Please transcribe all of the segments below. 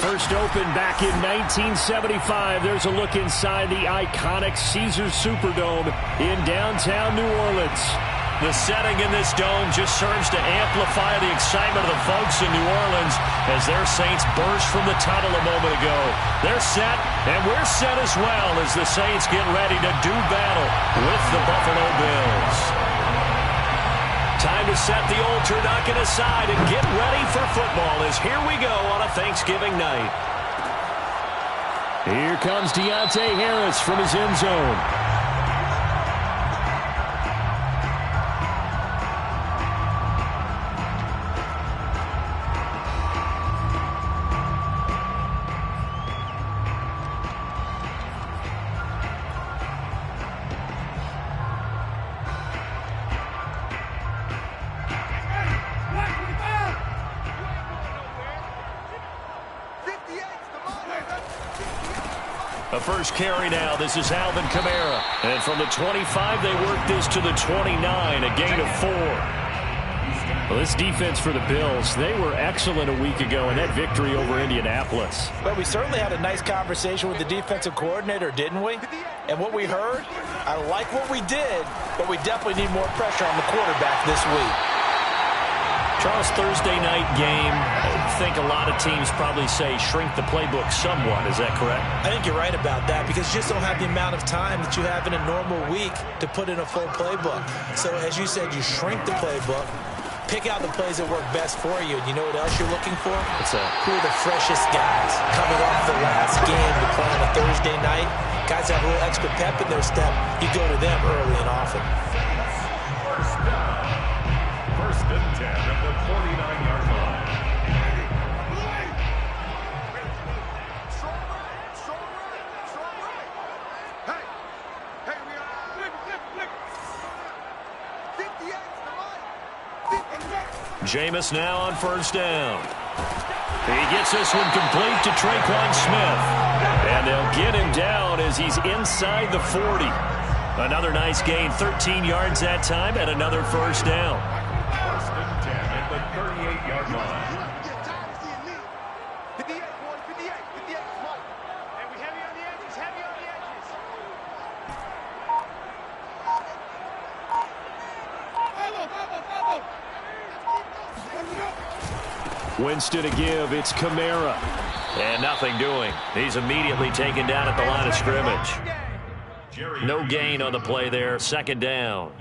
First opened back in 1975. There's a look inside the iconic Caesars Superdome in downtown New Orleans. The setting in this dome just serves to amplify the excitement of the folks in New Orleans as their Saints burst from the tunnel a moment ago. They're set, and we're set as well as the Saints get ready to do battle with the Buffalo Bills. Time to set the old turducken aside and get ready for football as here we go on a Thanksgiving night. Here comes Deontay Harris from his end zone. A first carry now. This is Alvin Kamara. And from the 25, they work this to the 29, a gain of 4. Well, this defense for the Bills, they were excellent a week ago in that victory over Indianapolis. But we certainly had a nice conversation with the defensive coordinator, didn't we? And what we heard, I like what we did, but we definitely need more pressure on the quarterback this week. Charles, Thursday night game, I think a lot of teams probably say shrink the playbook somewhat. Is that correct? I think you're right about that because you just don't have the amount of time that you have in a normal week to put in a full playbook. So as you said, you shrink the playbook, pick out the plays that work best for you. And you know what else you're looking for? What's that? Who are the freshest guys coming off the last game to play on a Thursday night? Guys have a little extra pep in their step. You go to them early and often. First and 10 at the 49-yard line. Jameis now on first down. He gets this one complete to Traquan Smith. And they'll get him down as he's inside the 40. Another nice gain, 13 yards that time, and another first down. First and 10 at the 38-yard line. Winston to give. It's Kamara. And nothing doing. He's immediately taken down at the line of scrimmage. No gain on the play there. Second down.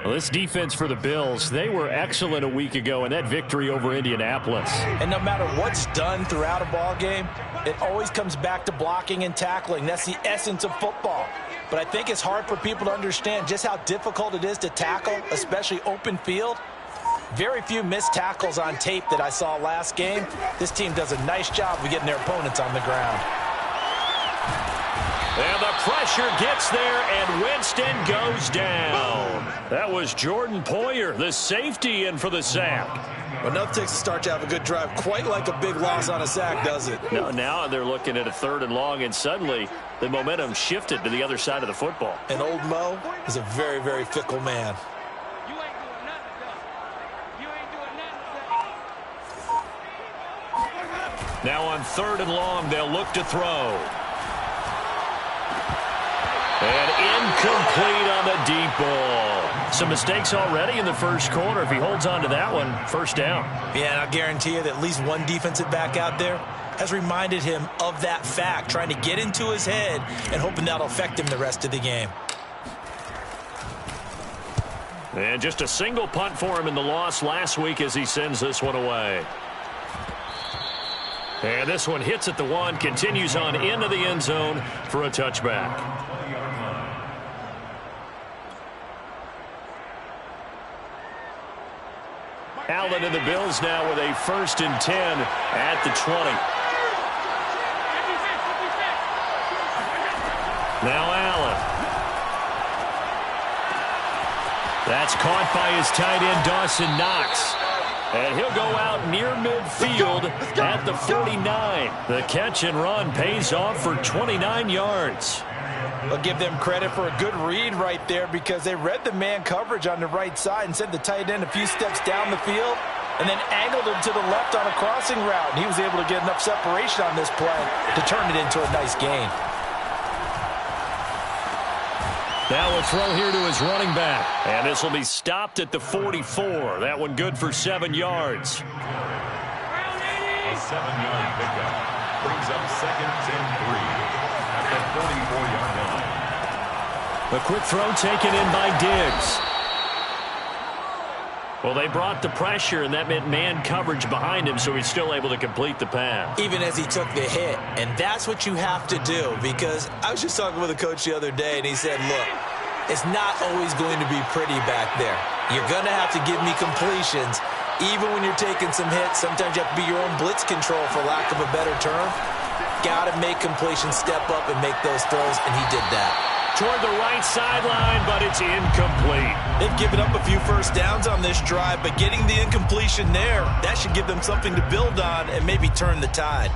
Well, this defense for the Bills, they were excellent a week ago in that victory over Indianapolis. And no matter what's done throughout a ball game, it always comes back to blocking and tackling. That's the essence of football. But I think it's hard for people to understand just how difficult it is to tackle, especially open field. Very few missed tackles on tape that I saw last game. This team does a nice job of getting their opponents on the ground. And the pressure gets there, and Winston goes down. That was Jordan Poyer, the safety, in for the sack. Enough takes to start to have a good drive. Quite like a big loss on a sack, does it? No, now they're looking at a 3rd and long, and suddenly the momentum shifted to the other side of the football. And old Mo is a very, very fickle man. Now on 3rd and long, they'll look to throw. And incomplete on the deep ball. Some mistakes already in the first quarter. If he holds on to that one, first down. Yeah, and I'll guarantee you that at least one defensive back out there has reminded him of that fact, trying to get into his head and hoping that'll affect him the rest of the game. And just a single punt for him in the loss last week as he sends this one away. And this one hits at the 1, continues on into the end zone for a touchback. Allen and the Bills now with a 1st and 10 at the 20. Now Allen. That's caught by his tight end, Dawson Knox. And he'll go out near midfield at the 49. The catch and run pays off for 29 yards. I'll give them credit for a good read right there because they read the man coverage on the right side and sent the tight end a few steps down the field. and then angled him to the left on a crossing route. And he was able to get enough separation on this play to turn it into a nice gain. Now a throw here to his running back. And this will be stopped at the 44. That one good for 7 yards. A 7-yard pickup brings up 2nd and 3 at the 44-yard line. A quick throw taken in by Diggs. Well, they brought the pressure, and that meant man coverage behind him, so he's still able to complete the pass. Even as he took the hit, and that's what you have to do, because I was just talking with a coach the other day, and he said, look, it's not always going to be pretty back there. You're going to have to give me completions. Even when you're taking some hits, sometimes you have to be your own blitz control, for lack of a better term. Got to make completions, step up, and make those throws, and he did that. Toward the right sideline, but it's incomplete. They've given up a few first downs on this drive, but getting the incompletion there, that should give them something to build on and maybe turn the tide.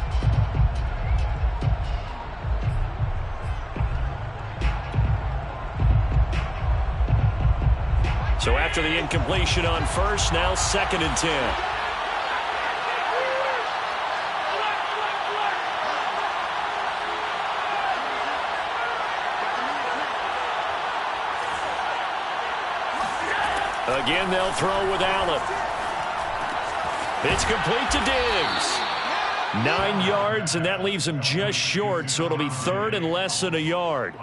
So after the incompletion on first, now 2nd and 10. Again, they'll throw with Allen. It's complete to Diggs. 9 yards, and that leaves him just short, so it'll be 3rd and less than a yard.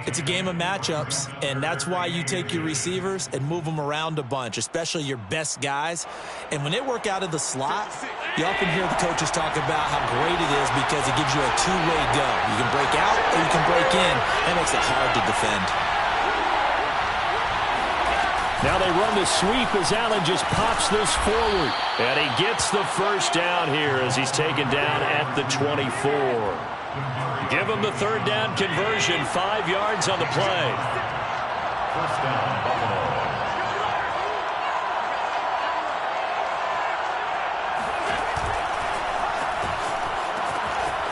It's a game of matchups, and that's why you take your receivers and move them around a bunch, especially your best guys. And when they work out of the slot, you often hear the coaches talk about how great it is because it gives you a two-way go. You can break out or you can break in. That makes it hard to defend. Now they run the sweep as Allen just pops this forward. And he gets the first down here as he's taken down at the 24. Give him the 3rd down conversion, 5 yards on the play. First down, Buffalo.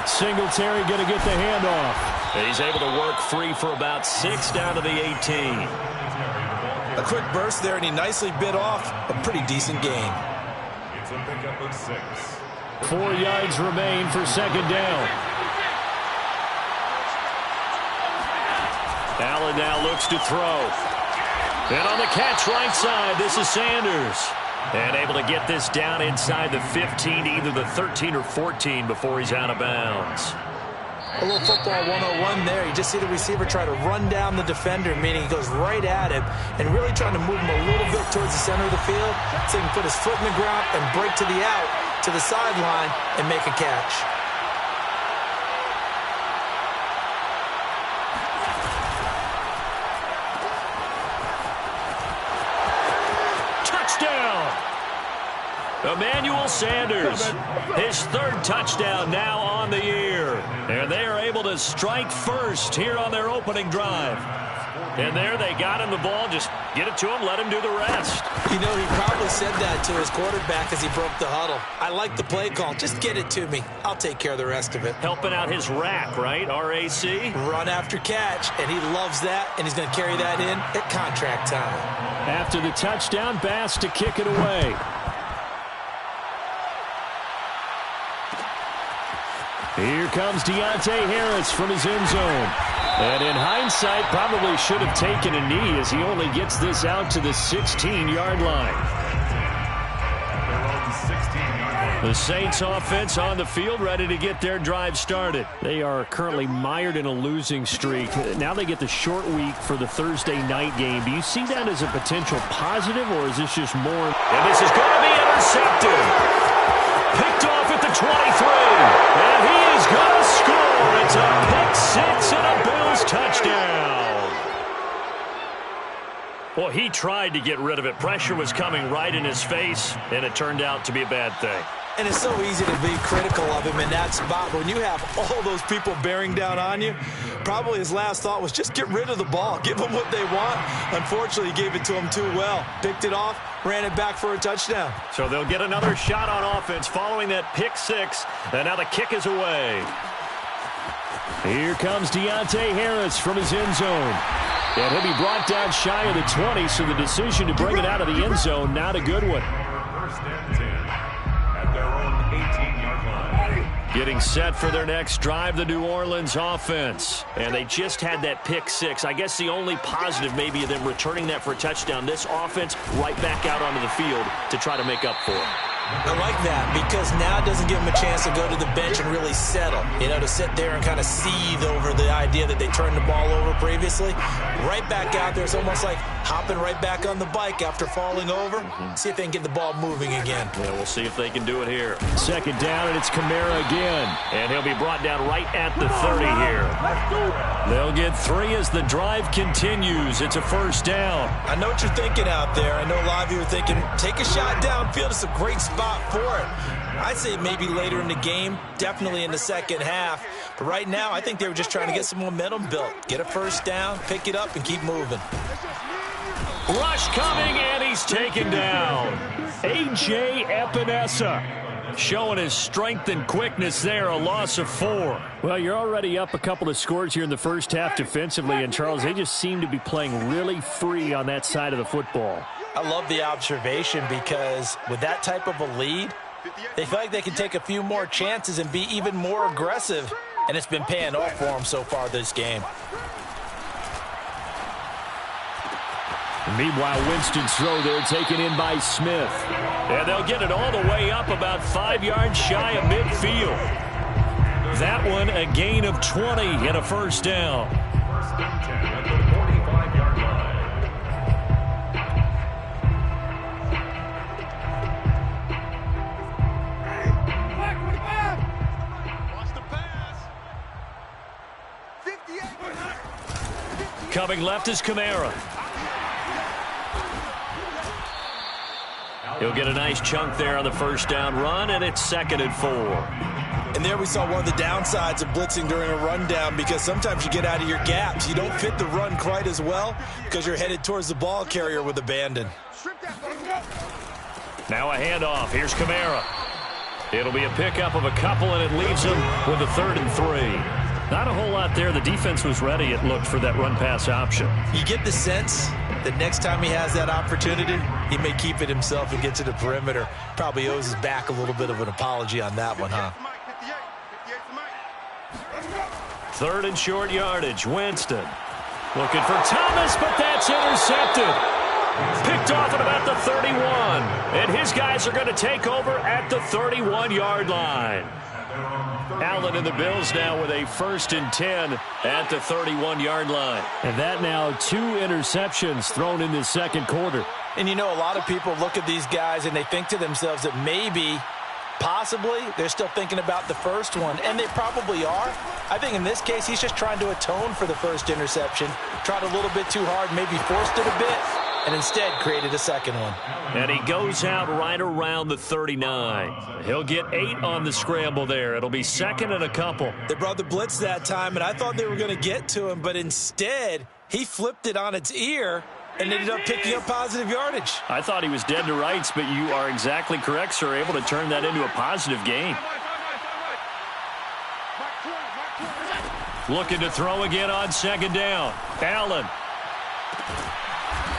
Singletary going to get the handoff. He's able to work free for about 6 down to the 18. A quick burst there, and he nicely bit off a pretty decent gain. It's a pickup of 6. 4 yards remain for 2nd down. Allen now looks to throw. And on the catch right side, this is Sanders. And able to get this down inside the 15, either the 13 or 14 before he's out of bounds. A little football 101 there. You just see the receiver try to run down the defender, meaning he goes right at him and really trying to move him a little bit towards the center of the field so he can put his foot in the ground and break to the out, to the sideline, and make a catch. Emmanuel Sanders, his 3rd touchdown now on the year. And they are able to strike first here on their opening drive. And there they got him the ball. Just get it to him, let him do the rest. You know, he probably said that to his quarterback as he broke the huddle. I like the play call. Just get it to me. I'll take care of the rest of it. Helping out his rack, right? RAC? Run after catch, and he loves that, and he's going to carry that in at contract time. After the touchdown, Bass to kick it away. Here comes Deontay Harris from his end zone. And in hindsight, probably should have taken a knee as he only gets this out to the 16-yard line. The Saints offense on the field, ready to get their drive started. They are currently mired in a losing streak. Now they get the short week for the Thursday night game. Do you see that as a potential positive, or is this just more? And this is going to be intercepted. Picked off at the 23. And he is going to score. It's a pick six and a Bills touchdown. Well, he tried to get rid of it. Pressure was coming right in his face, and it turned out to be a bad thing. And it's so easy to be critical of him in that spot. When you have all those people bearing down on you, probably his last thought was just get rid of the ball. Give them what they want. Unfortunately, he gave it to them too well. Picked it off, ran it back for a touchdown. So they'll get another shot on offense following that pick six. And now the kick is away. Here comes Deontay Harris from his end zone. And he'll be brought down shy of the 20, so the decision to bring it out of the end zone, not a good one. First and 10 at their own 18-yard line. Getting set for their next drive, the New Orleans offense. And they just had that pick six. I guess the only positive maybe of them returning that for a touchdown. This offense right back out onto the field to try to make up for it. I like that because now it doesn't give them a chance to go to the bench and really settle. You know, to sit there and kind of seethe over the idea that they turned the ball over previously. Right back out there. It's almost like hopping right back on the bike after falling over. See if they can get the ball moving again. Yeah, we'll see if they can do it here. Second down, and it's Kamara again. And he'll be brought down right at the 30 here. They'll get 3 as the drive continues. It's a first down. I know what you're thinking out there. I know a lot of you are thinking, take a shot downfield. It's a great spot for it. I'd say maybe later in the game, definitely in the second half. But right now, I think they were just trying to get some momentum built. Get a first down, pick it up, and keep moving. Rush coming, and he's taken down. A.J. Epinesa showing his strength and quickness there, a loss of 4. Well, you're already up a couple of scores here in the first half defensively, and Charles, they just seem to be playing really free on that side of the football. I love the observation because with that type of a lead, they feel like they can take a few more chances and be even more aggressive, and it's been paying off for them so far this game. Meanwhile, Winston's throw there taken in by Smith. And they'll get it all the way up about 5 yards shy of midfield. That one a gain of 20 and a first down. First and 10 at the 45-yard line. Coming left is Kamara. He'll get a nice chunk there on the first down run, and it's 2nd and 4. And there we saw one of the downsides of blitzing during a rundown because sometimes you get out of your gaps. You don't fit the run quite as well because you're headed towards the ball carrier with abandon. Now a handoff. Here's Kamara. It'll be a pickup of a couple, and it leaves him with a 3rd and 3. Not a whole lot there. The defense was ready, it looked, for that run-pass option. You get the sense that next time he has that opportunity, he may keep it himself and get to the perimeter. Probably owes his back a little bit of an apology on that one, huh? 3rd and short yardage. Winston looking for Thomas, but that's intercepted. Picked off at about the 31. And his guys are going to take over at the 31-yard line. Allen and the Bills now with a 1st and 10 at the 31-yard line. And that now 2 interceptions thrown in the second quarter. And you know, a lot of people look at these guys and they think to themselves that maybe, possibly, they're still thinking about the first one. And they probably are. I think in this case, he's just trying to atone for the first interception. Tried a little bit too hard, maybe forced it a bit, and instead created a second one. And he goes out right around the 39. He'll get 8 on the scramble there. It'll be 2nd and a couple. They brought the blitz that time, and I thought they were going to get to him, but instead, he flipped it on its ear and ended up picking up positive yardage. I thought he was dead to rights, but you are exactly correct, sir. Able to turn that into a positive gain. Looking to throw again on 2nd down. Allen.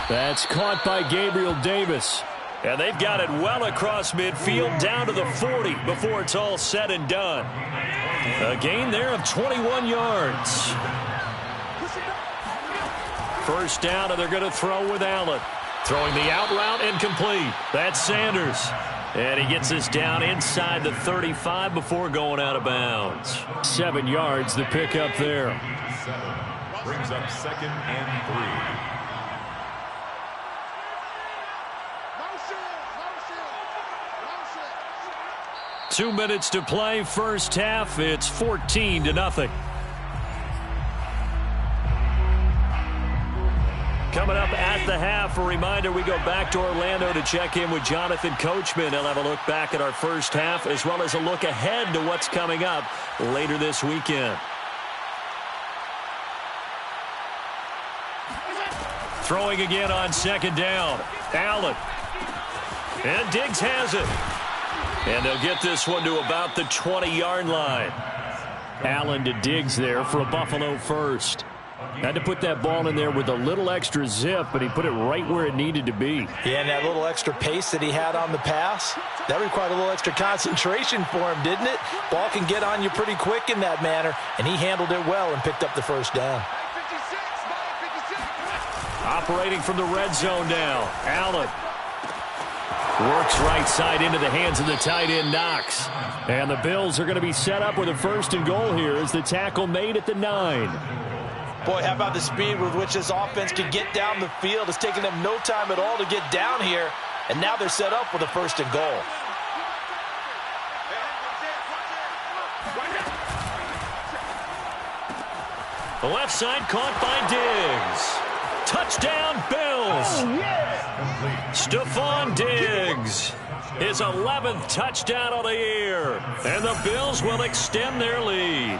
That's caught by Gabriel Davis. And they've got it well across midfield down to the 40 before it's all said and done. A gain there of 21 yards. First down, and they're going to throw with Allen. Throwing the out route incomplete. That's Sanders. And he gets us down inside the 35 before going out of bounds. 7 yards, the pickup there. 7 brings up 2nd and 3. 2 minutes to play, first half. It's 14-0. Coming up at the half, a reminder, we go back to Orlando to check in with Jonathan Coachman. He'll have a look back at our first half as well as a look ahead to what's coming up later this weekend. Throwing again on 2nd down. Allen. And Diggs has it. And they'll get this one to about the 20-yard line. Allen to Diggs there for a Buffalo first. Had to put that ball in there with a little extra zip, but he put it right where it needed to be. Yeah, and that little extra pace that he had on the pass, that required a little extra concentration for him, didn't it? Ball can get on you pretty quick in that manner, and he handled it well and picked up the first down. Operating from the red zone now, Allen. Works right side into the hands of the tight end, Knox. And the Bills are going to be set up with a 1st and goal here as the tackle made at the 9. Boy, how about the speed with which this offense can get down the field? It's taken them no time at all to get down here, and now they're set up with a 1st and goal. The left side caught by Diggs. Touchdown, Bills. Oh, yeah. Stephon Diggs. His 11th touchdown of the year. And the Bills will extend their lead.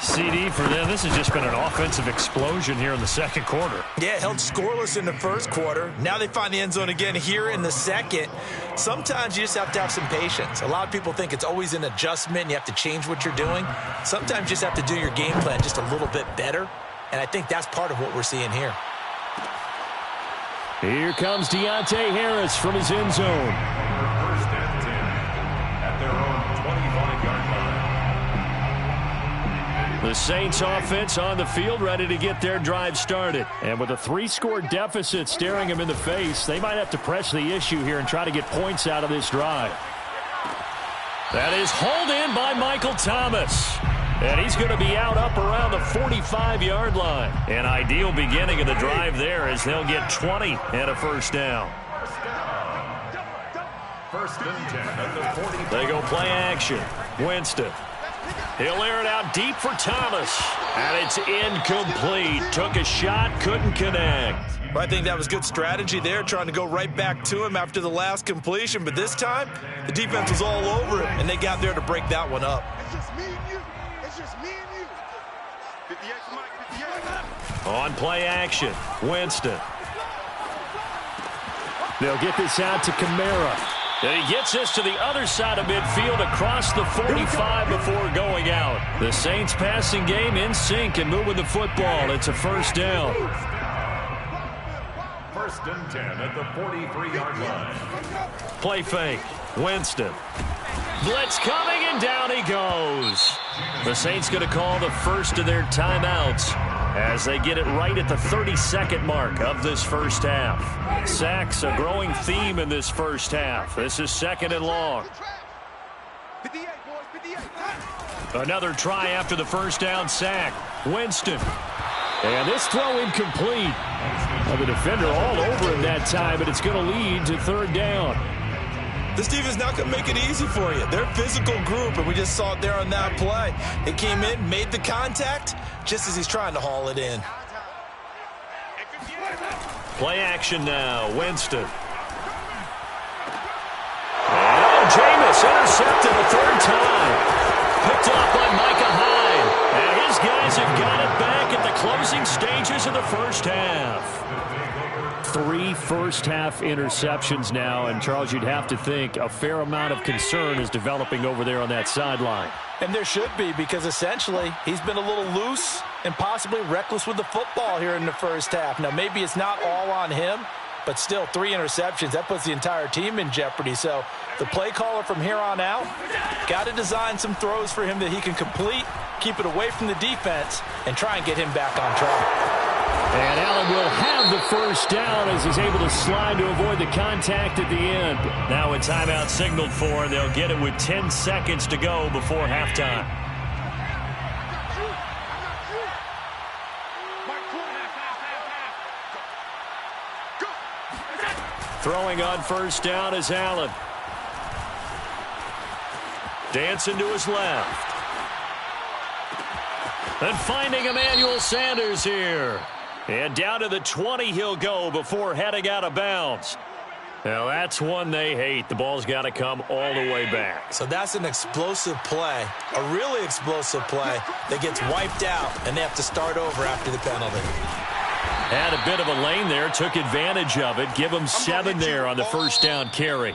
CD for them, this has just been an offensive explosion here in the second quarter. Yeah, held scoreless in the first quarter. Now they find the end zone again here in the second. Sometimes you just have to have some patience. A lot of people think it's always an adjustment and you have to change what you're doing. Sometimes you just have to do your game plan just a little bit better. And I think that's part of what we're seeing here. Here comes Deontay Harris from his end zone. 1st and 10 at their own 25-yard line. The Saints offense on the field ready to get their drive started. And with a 3-score deficit staring them in the face, they might have to press the issue here and try to get points out of this drive. That is hauled in by Michael Thomas. And he's going to be out up around the 45-yard line. An ideal beginning of the drive there as they'll get 20 and a 1st down. 1st and 10 at the 40. They go play action. Winston. He'll air it out deep for Thomas. And it's incomplete. Took a shot, couldn't connect. Well, I think that was good strategy there, trying to go right back to him after the last completion. But this time, the defense was all over him, and they got there to break that one up. On play action, Winston. They'll get this out to Kamara. And he gets this to the other side of midfield across the 45 before going out. The Saints passing game in sync and moving the football. It's a 1st down. 1st and 10 at the 43-yard line. Play fake, Winston. Blitz coming, and down he goes. The Saints going to call the first of their timeouts as they get it right at the 32nd mark of this first half. Sacks a growing theme in this first half. This is 2nd and long. Another try after the 1st down sack. Winston. And this throw incomplete. Well, the defender all over him that time, but it's going to lead to 3rd down. This defense not going to make it easy for you. They're a physical group, and we just saw it there on that play. They came in, made the contact, just as he's trying to haul it in. Play action now, Winston. And Jameis intercepted a 3rd time. Picked off by Micah Hyde. And his guys have got it back at the closing stages of the first half. 3 first-half interceptions now, and Charles, you'd have to think a fair amount of concern is developing over there on that sideline. And there should be, because essentially he's been a little loose and possibly reckless with the football here in the first half. Now, maybe it's not all on him, but still 3 interceptions. That puts the entire team in jeopardy. So the play caller from here on out got to design some throws for him that he can complete, keep it away from the defense, and try and get him back on track. And Allen will have the 1st down as he's able to slide to avoid the contact at the end. Now a timeout signaled for, and they'll get it with 10 seconds to go before halftime. Throwing on 1st down is Allen. Dancing to his left. And finding Emmanuel Sanders here. And down to the 20 he'll go before heading out of bounds. Now that's one they hate. The ball's got to come all the way back. So that's an explosive play, a really explosive play that gets wiped out, and they have to start over after the penalty. Had a bit of a lane there, took advantage of it. Give him 7 there on the first down carry.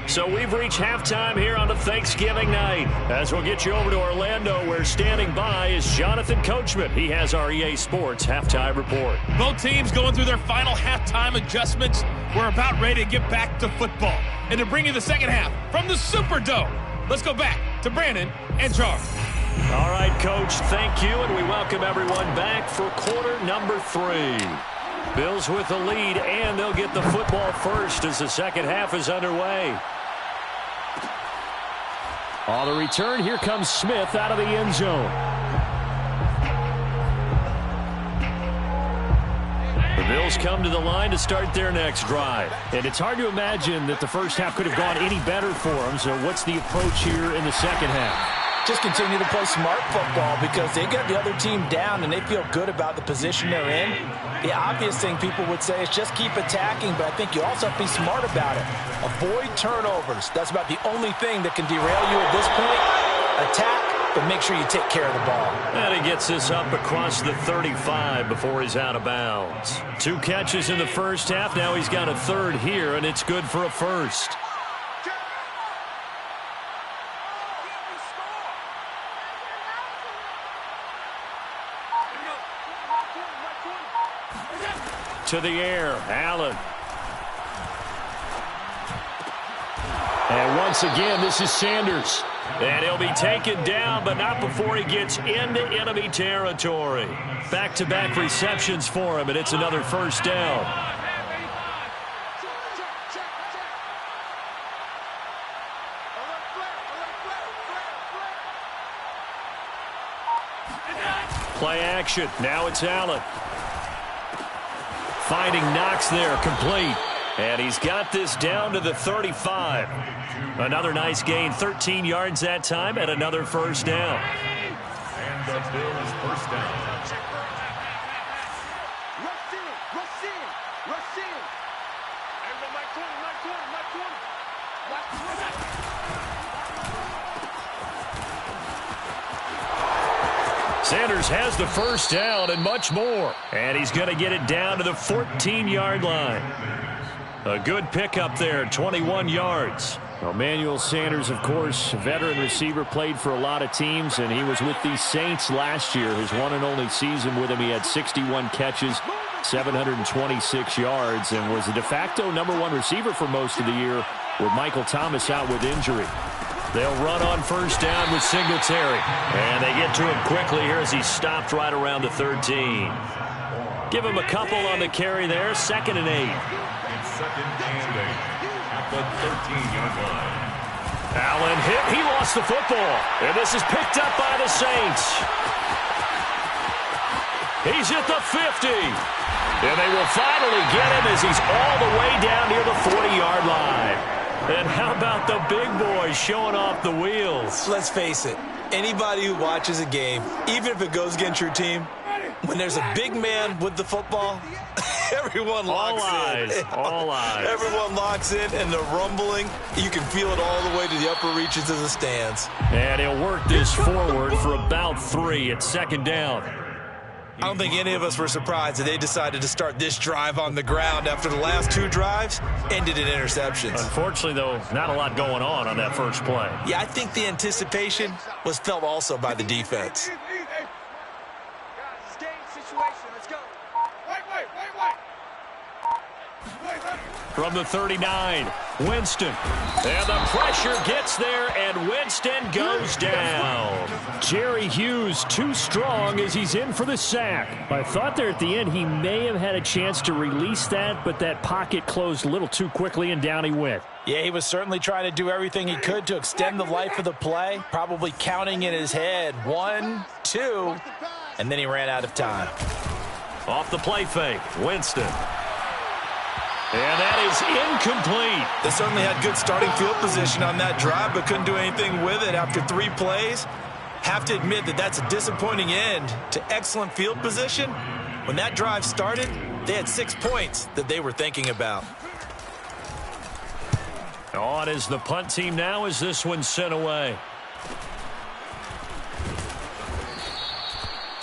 So we've reached halftime here on a Thanksgiving night. As we'll get you over to Orlando, where standing by is Jonathan Coachman. He has our EA Sports halftime report. Both teams going through their final halftime adjustments. We're about ready to get back to football. And to bring you the second half from the Superdome, let's go back to Brandon and Charles. All right, Coach, thank you, and we welcome everyone back for quarter number 3. Bills with the lead, and they'll get the football first as the second half is underway. On the return, here comes Smith out of the end zone. The Bills come to the line to start their next drive. And it's hard to imagine that the first half could have gone any better for them. So what's the approach here in the second half? Just continue to play smart football because they got the other team down and they feel good about the position they're in. The obvious thing people would say is just keep attacking, but I think you also have to be smart about it. Avoid turnovers. That's about the only thing that can derail you at this point. Attack, but make sure you take care of the ball. And he gets this up across the 35 before he's out of bounds. 2 catches in the first half. Now he's got a third here, and it's good for a first. To the air, Allen. And once again, this is Sanders. And he'll be taken down, but not before he gets into enemy territory. Back-to-back receptions for him, and it's another first down. Play action. Now it's Allen. Finding Knox there, complete. And he's got this down to the 35. Another nice gain, 13 yards that time, and another first down. And the Bills first down. Sanders has the first down and much more. And he's going to get it down to the 14-yard line. A good pickup there, 21 yards. Well, Emmanuel Sanders, of course, a veteran receiver, played for a lot of teams, and he was with the Saints last year. His one and only season with him, he had 61 catches, 726 yards, and was the de facto #1 receiver for most of the year with Michael Thomas out with injury. They'll run on first down with Singletary. And they get to him quickly here as he stopped right around the 13. Give him a couple on the carry there. 2nd and 8. And 2nd and 8 at the 13-yard line. Allen hit. He lost the football. And this is picked up by the Saints. He's at the 50. And they will finally get him as he's all the way down near the 40-yard line. And how about the big boys showing off the wheels? Let's face it, anybody who watches a game, even if it goes against your team, when there's a big man with the football, everyone locks in. All eyes. Everyone locks in, and the rumbling, you can feel it all the way to the upper reaches of the stands. And he'll work this forward for about 3 at 2nd down. I don't think any of us were surprised that they decided to start this drive on the ground after the last 2 drives ended in interceptions. Unfortunately, though, not a lot going on that first play. Yeah, I think the anticipation was felt also by the defense. From the 39, Winston. And the pressure gets there, and Winston goes down. Jerry Hughes too strong as he's in for the sack. I thought there at the end he may have had a chance to release that, but that pocket closed a little too quickly, and down he went. Yeah, he was certainly trying to do everything he could to extend the life of the play, probably counting in his head 1, 2, and then he ran out of time. Off the play fake, Winston. And that is incomplete. They certainly had good starting field position on that drive, but couldn't do anything with it after 3 plays. Have to admit that that's a disappointing end to excellent field position. When that drive started, they had 6 points that they were thinking about. On is the punt team now as this one's sent away.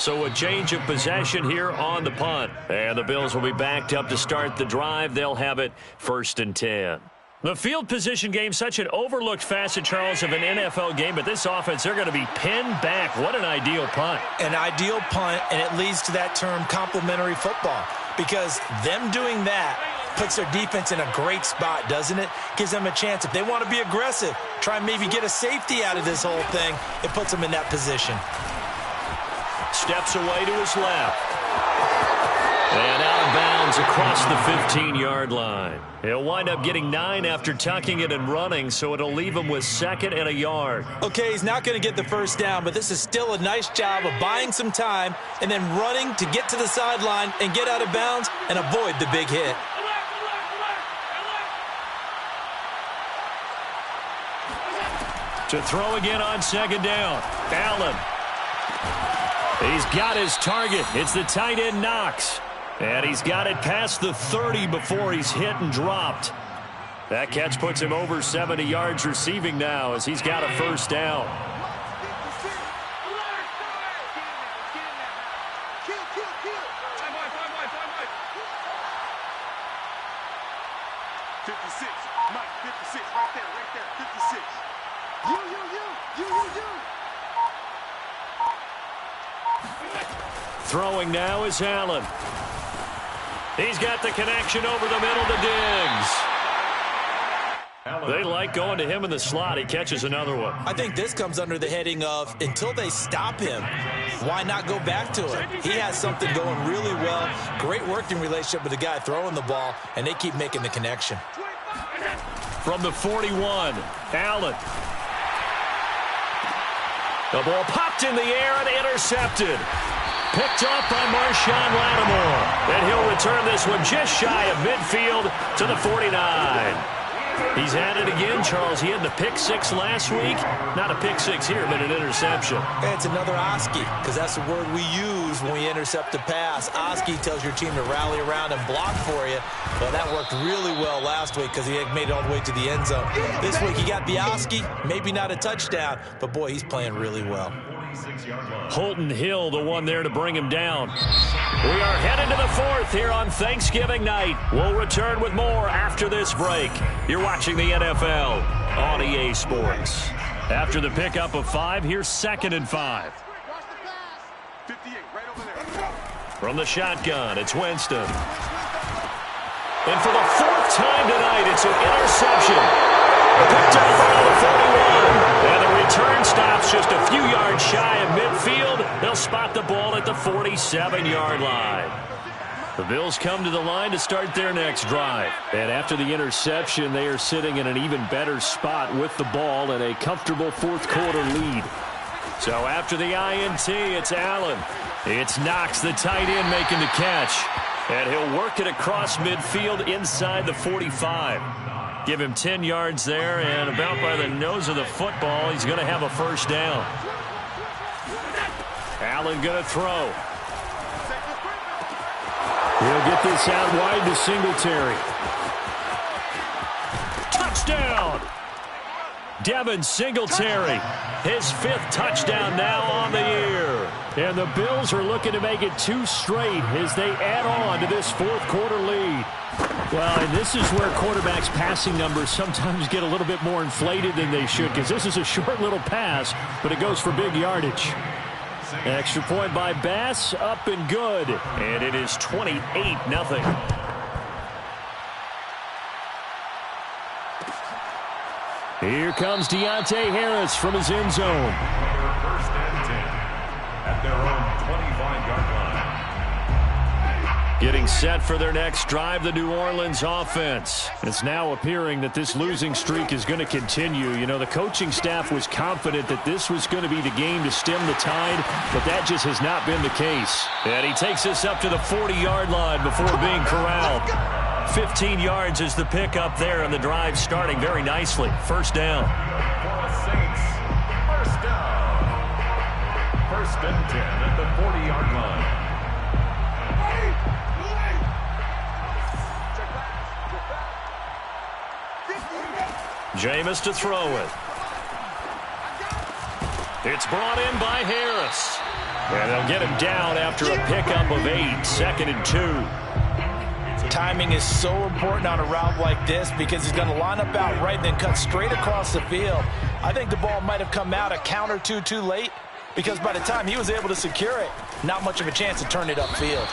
So a change of possession here on the punt. And the Bills will be backed up to start the drive. They'll have it 1st and 10. The field position game, such an overlooked facet, Charles, of an NFL game. But this offense, they're going to be pinned back. What an ideal punt. An ideal punt, and it leads to that term complementary football. Because them doing that puts their defense in a great spot, doesn't it? Gives them a chance. If they want to be aggressive, try and maybe get a safety out of this whole thing, it puts them in that position. Steps away to his left. And out of bounds across the 15-yard line. He'll wind up getting 9 after tucking it and running, so it'll leave him with 2nd and a yard. Okay, he's not going to get the first down, but this is still a nice job of buying some time and then running to get to the sideline and get out of bounds and avoid the big hit. To throw again on 2nd down. Allen. He's got his target. It's the tight end Knox. And he's got it past the 30 before he's hit and dropped. That catch puts him over 70 yards receiving now as he's got a first down. Throwing now is Allen. He's got the connection over the middle to Diggs. They like going to him in the slot. He catches another one. I think this comes under the heading of until they stop him, why not go back to him? He has something going really well. Great working relationship with the guy throwing the ball, and they keep making the connection. From the 41, Allen. The ball popped in the air and intercepted. Picked off by Marshawn Lattimore. And he'll return this one just shy of midfield to the 49. He's at it again, Charles. He had the pick 6 last week. Not a pick 6 here, but an interception. It's another Oski, because that's the word we use when we intercept a pass. Oski tells your team to rally around and block for you. Well, that worked really well last week because he had made it all the way to the end zone. This week he got the Oski, maybe not a touchdown, but boy, he's playing really well. Holton Hill, the one there to bring him down. We are headed to the 4th here on Thanksgiving night. We'll return with more after this break. You're watching the NFL on EA Sports. After the pickup of 5, here's 2nd and 5. From the shotgun, it's Winston. And for the 4th time tonight, it's an interception. Picked up around the 41. And the return stops just a few yards shy of midfield. They'll spot the ball at the 47-yard line. The Bills come to the line to start their next drive. And after the interception, they are sitting in an even better spot with the ball and a comfortable 4th quarter lead. So after the INT, it's Allen. It's Knox, the tight end, making the catch. And he'll work it across midfield inside the 45. Give him 10 yards there, and about by the nose of the football, he's going to have a first down. Allen going to throw. He'll get this out wide to Singletary. Touchdown! Devin Singletary, his 5th touchdown now on the year. And the Bills are looking to make it 2 straight as they add on to this 4th quarter lead. Well, and this is where quarterbacks' passing numbers sometimes get a little bit more inflated than they should, because this is a short little pass, but it goes for big yardage. Extra point by Bass, up and good. And it is 28-0. Here comes Deontay Harris from his end zone. 1st and 10 at their own 25-yard line. Getting set for their next drive, the New Orleans offense. It's now appearing that this losing streak is going to continue. You know, the coaching staff was confident that this was going to be the game to stem the tide, but that just has not been the case. And he takes us up to the 40-yard line before being corralled. 15 yards is the pickup there, and the drive starting very nicely. First down. Saints, first down. 1st and 10 at the 40-yard line. Jameis to throw it. It's brought in by Harris. And they'll get him down after a pickup of 8, 2nd and 2. Timing is so important on a route like this because he's going to line up out right and then cut straight across the field. I think the ball might have come out a count or two too late because by the time he was able to secure it, not much of a chance to turn it upfield.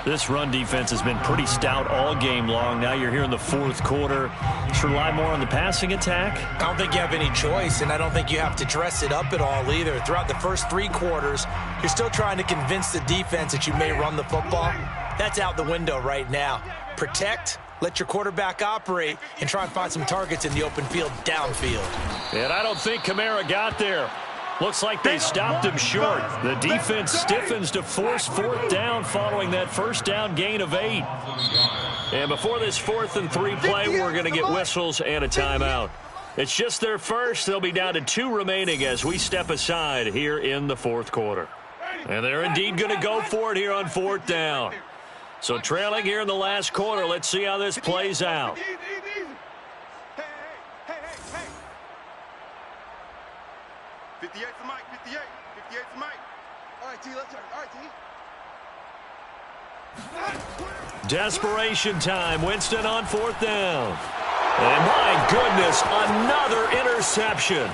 This run defense has been pretty stout all game long. Now you're here in the 4th quarter. Just rely more on the passing attack? I don't think you have any choice, and I don't think you have to dress it up at all either. Throughout the first 3 quarters, you're still trying to convince the defense that you may run the football. That's out the window right now. Protect, let your quarterback operate, and try and find some targets in the open field downfield. And I don't think Kamara got there. Looks like they stopped him short. The defense stiffens to force 4th down following that first down gain of 8. And before this 4th and 3 play, we're going to get whistles and a timeout. It's just their first. They'll be down to 2 remaining as we step aside here in the 4th quarter. And they're indeed going to go for it here on 4th down. So trailing here in the last quarter, let's see how this plays out. 58 for Mike, 58. 58 for Mike. All right, T, let's turn. All right, T. Desperation time. Winston on 4th down. And my goodness, another interception.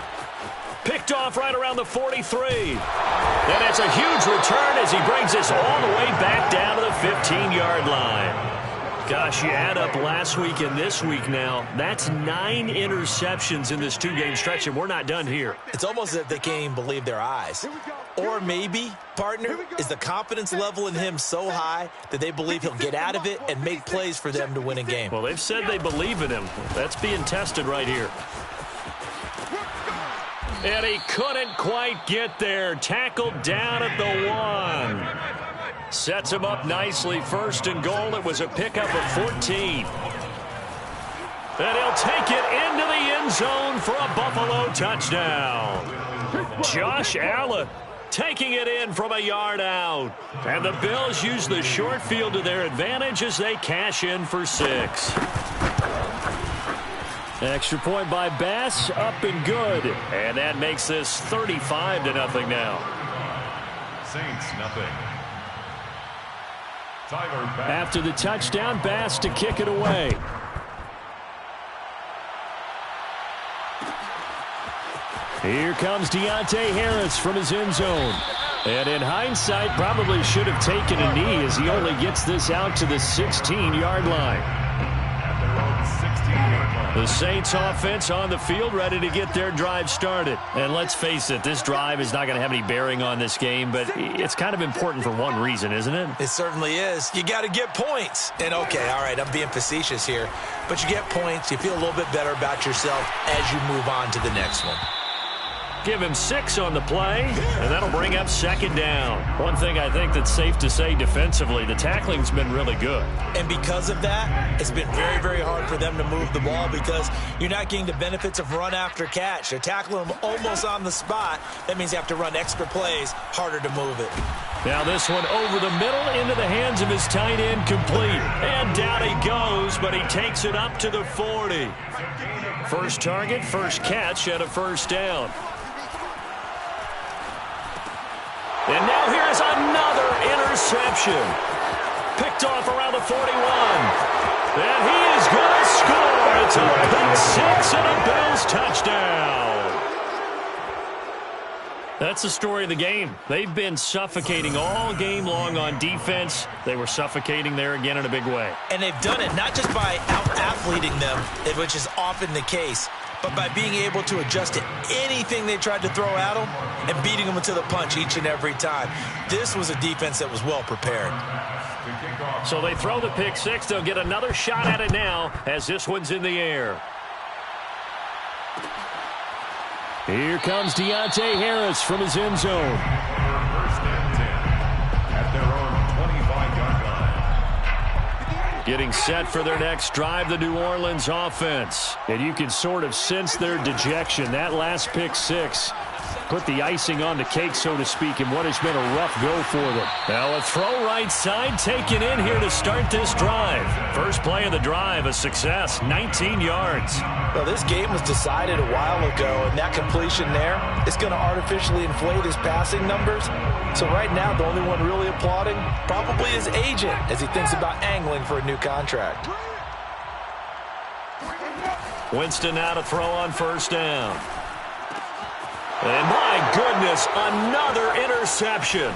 Picked off right around the 43. And it's a huge return as he brings us all the way back down to the 15-yard line. Gosh, you add up last week and this week now, that's 9 interceptions in this 2-game stretch, and we're not done here. It's almost as if they can't even believe their eyes. Or maybe, partner, is the confidence level in him so high that they believe he'll get out of it and make plays for them to win a game. Well, they've said they believe in him. That's being tested right here. And he couldn't quite get there. Tackled down at the 1. Sets him up nicely. 1st and goal. It was a pickup of 14. And he'll take it into the end zone for a Buffalo touchdown. Josh Allen taking it in from a yard out. And the Bills use the short field to their advantage as they cash in for 6. Extra point by Bass, up and good. And that makes this 35-0 now. Saints, nothing. After the touchdown, Bass to kick it away. Here comes Deontay Harris from his end zone. And in hindsight, probably should have taken a knee as he only gets this out to the 16-yard line. The Saints offense on the field, ready to get their drive started. And let's face it, this drive is not going to have any bearing on this game, but it's kind of important for one reason, isn't it? It certainly is. You got to get points. And okay, all right, I'm being facetious here, but you get points, you feel a little bit better about yourself as you move on to the next one. Give him 6 on the play, and that'll bring up 2nd down. One thing I think that's safe to say defensively, the tackling's been really good. And because of that, it's been very, very hard for them to move the ball because you're not getting the benefits of run after catch. They're tackling them almost on the spot. That means you have to run extra plays, harder to move it. Now this one over the middle into the hands of his tight end, complete. And down he goes, but he takes it up to the 40. First target, first catch, and a 1st down. And now here's another interception. Picked off around the 41. And he is going to score. It's a pick 6 and a Bills touchdown. That's the story of the game. They've been suffocating all game long on defense. They were suffocating there again in a big way. And they've done it not just by out-athleting them, which is often the case, but by being able to adjust to anything they tried to throw at them and beating them to the punch each and every time. This was a defense that was well prepared. So they throw the pick 6. They'll get another shot at it now as this one's in the air. Here comes Deontay Harris from his end zone. First and 10 at their own 25-yard line. Getting set for their next drive, the New Orleans offense. And you can sort of sense their dejection. That last pick 6 Put the icing on the cake, so to speak, in what has been a rough go for them. Now a throw right side taken in here to start this drive. First play of the drive, a success, 19 yards. Well, this game was decided a while ago, and that completion there is going to artificially inflate his passing numbers. So right now, the only one really applauding probably his agent as he thinks about angling for a new contract. Winston now to throw on first down. And my goodness, another interception.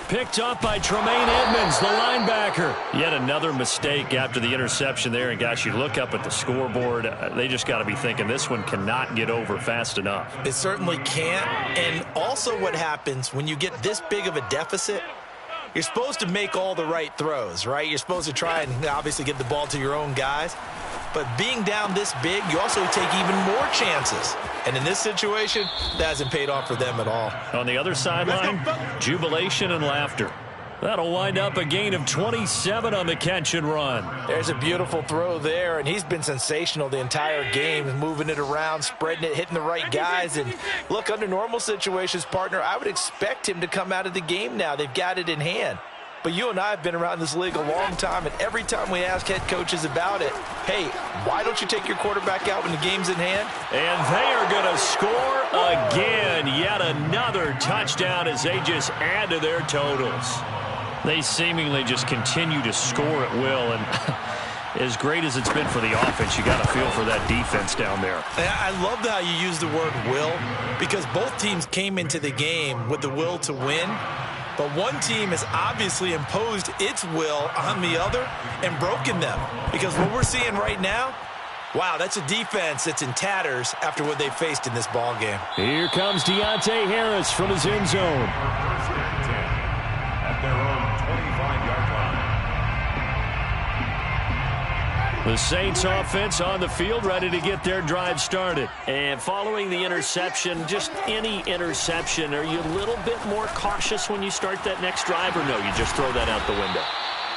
Picked up by Tremaine Edmonds, the linebacker. Yet another mistake after the interception there. And gosh, you look up at the scoreboard, they just got to be thinking this one cannot get over fast enough. It certainly can't. And also what happens when you get this big of a deficit, you're supposed to make all the right throws, right? You're supposed to try and obviously get the ball to your own guys. But being down this big, you also take even more chances. And in this situation, that hasn't paid off for them at all. On the other sideline, jubilation and laughter. That'll wind up a gain of 27 on the catch and run. There's a beautiful throw there, and he's been sensational the entire game, moving it around, spreading it, hitting the right guys. And look, under normal situations, partner, I would expect him to come out of the game now. They've got it in hand. But you and I have been around this league a long time, and every time we ask head coaches about it, hey, why don't you take your quarterback out when the game's in hand? And they are going to score again. Yet another touchdown as they just add to their totals. They seemingly just continue to score at will, and as great as it's been for the offense, you got to feel for that defense down there. I love how you use the word will, because both teams came into the game with the will to win. But one team has obviously imposed its will on the other and broken them. Because what we're seeing right now, wow, that's a defense that's in tatters after what they faced in this ball game. Here comes Deontay Harris from his end zone. First and 10 at their own 25-yard line. The Saints offense on the field, ready to get their drive started. And following the interception, just any interception, are you a little bit more cautious when you start that next drive, or no, you just throw that out the window?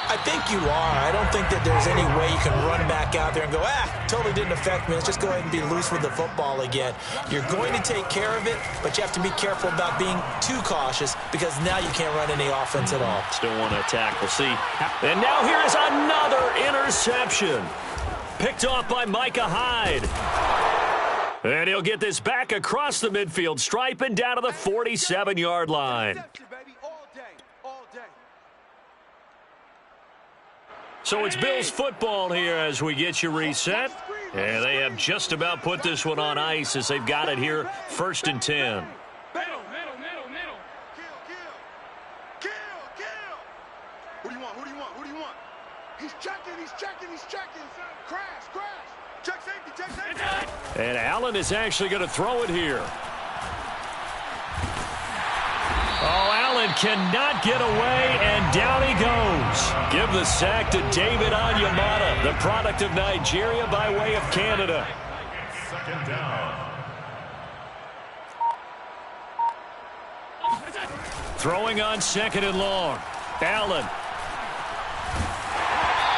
I think you are. I don't think that there's any way you can run back out there and go, totally didn't affect me. Let's just go ahead and be loose with the football again. You're going to take care of it, but you have to be careful about being too cautious because now you can't run any offense at all. Still want to attack. We'll see. And now here is another interception. Picked off by Micah Hyde. And he'll get this back across the midfield stripe and down to the 47-yard line. So it's Bills football here as we get you reset. And they have just about put this one on ice as they've got it here, 1st and 10. Who do you want? Who do you want? Who do you want? He's checking, he's checking, he's checking. Crash, crash. Check safety, check safety. And Allen is actually going to throw it here. Oh, Allen cannot get away, and down he goes. Give the sack to David Onyemata, the product of Nigeria by way of Canada. Second down. Throwing on 2nd and long. Allen.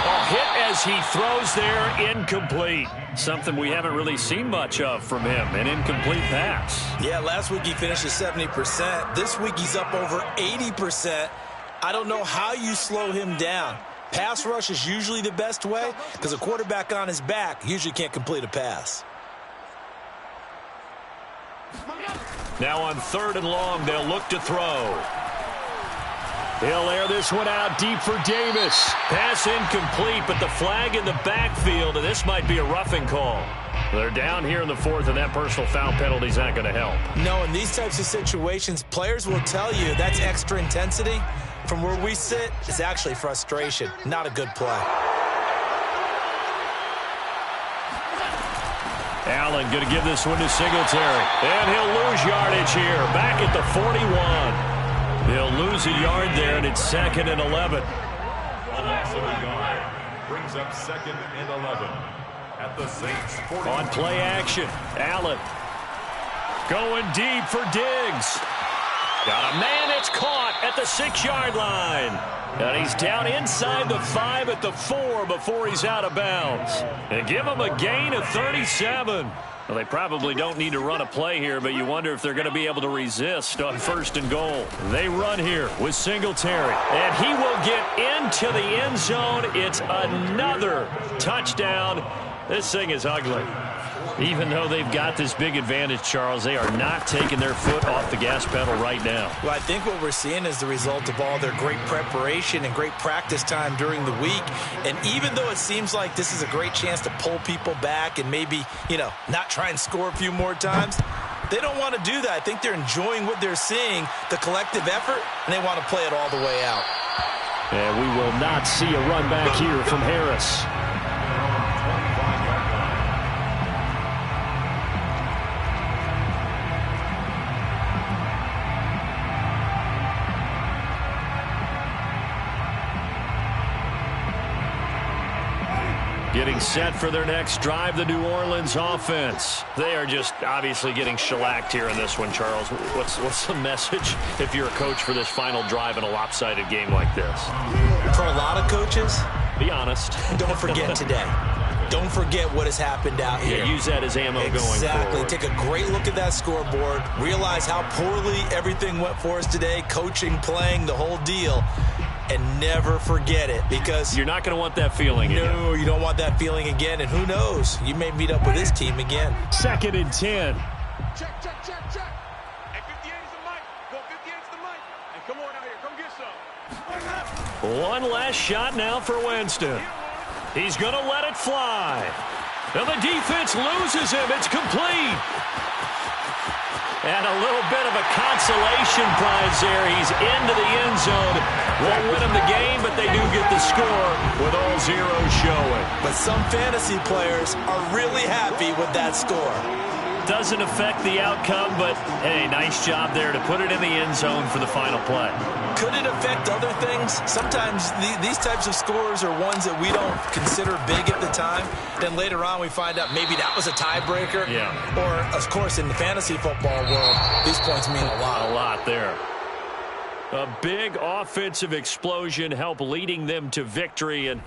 Oh, hit as he throws there, incomplete. Something we haven't really seen much of from him, an incomplete pass. Yeah, last week he finished at 70%. This week he's up over 80%. I don't know how you slow him down. Pass rush is usually the best way because a quarterback on his back usually can't complete a pass. Now on 3rd and long, they'll look to throw. He'll air this one out deep for Davis. Pass incomplete, but the flag in the backfield, and this might be a roughing call. They're down here in the 4th, and that personal foul penalty is not going to help. No, in these types of situations, players will tell you that's extra intensity. From where we sit, it's actually frustration, not a good play. Allen going to give this one to Singletary. And he'll lose yardage here, back at the 41. He'll lose a yard there, and it's 2nd and 11. Loss of a yard brings up 2nd and 11 at the Saints 40. On play action, Allen going deep for Diggs. Got a man that's caught at the 6-yard line. And he's down inside the 5 at the 4 before he's out of bounds. And give him a gain of 37. Well, they probably don't need to run a play here, but you wonder if they're going to be able to resist on 1st and goal. They run here with Singletary, and he will get into the end zone. It's another touchdown. This thing is ugly. Even though they've got this big advantage, Charles, they are not taking their foot off the gas pedal right now. Well, I think what we're seeing is the result of all their great preparation and great practice time during the week. And even though it seems like this is a great chance to pull people back and maybe, not try and score a few more times, they don't want to do that. I think they're enjoying what they're seeing, the collective effort, and they want to play it all the way out. And we will not see a run back here from Harris. Getting set for their next drive, the New Orleans offense. They are just obviously getting shellacked here in this one, Charles. What's the message if you're a coach for this final drive in a lopsided game like this? For a lot of coaches, be honest. Don't forget today. Don't forget what has happened out here. Yeah, use that as ammo going forward. Exactly. Take a great look at that scoreboard. Realize how poorly everything went for us today. Coaching, playing, the whole deal. And never forget it, because you're not going to want that feeling again. No, you don't want that feeling again. And who knows? You may meet up with this team again. 2nd and 10. Check. Hey, 58 is the mic. Go, 58 is the mic. Hey, come on out here. Come get some. One last shot now for Winston. He's going to let it fly. Now the defense loses him. It's complete. And a little bit of a consolation prize there. He's into the end zone. Won't win them the game, but they do get the score with all zeros showing. But some fantasy players are really happy with that score. Doesn't affect the outcome, but, hey, nice job there to put it in the end zone for the final play. Could it affect other things? Sometimes these types of scores are ones that we don't consider big at the time. Then later on we find out maybe that was a tiebreaker. Yeah. Or, of course, in the fantasy football world, these points mean a lot. A lot there. A big offensive explosion helped leading them to victory. And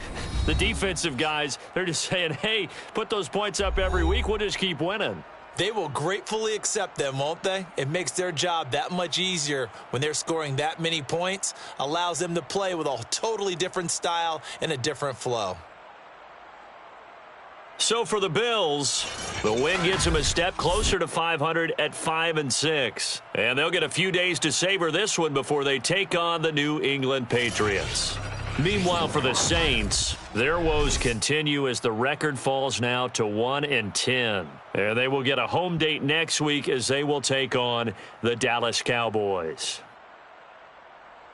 the defensive guys, they're just saying, hey, put those points up every week. We'll just keep winning. They will gratefully accept them, won't they? It makes their job that much easier when they're scoring that many points. Allows them to play with a totally different style and a different flow. So for the Bills, the win gets them a step closer to 500 at 5-6. And they'll get a few days to savor this one before they take on the New England Patriots. Meanwhile, for the Saints, their woes continue as the record falls now to 1-10. And they will get a home date next week as they will take on the Dallas Cowboys.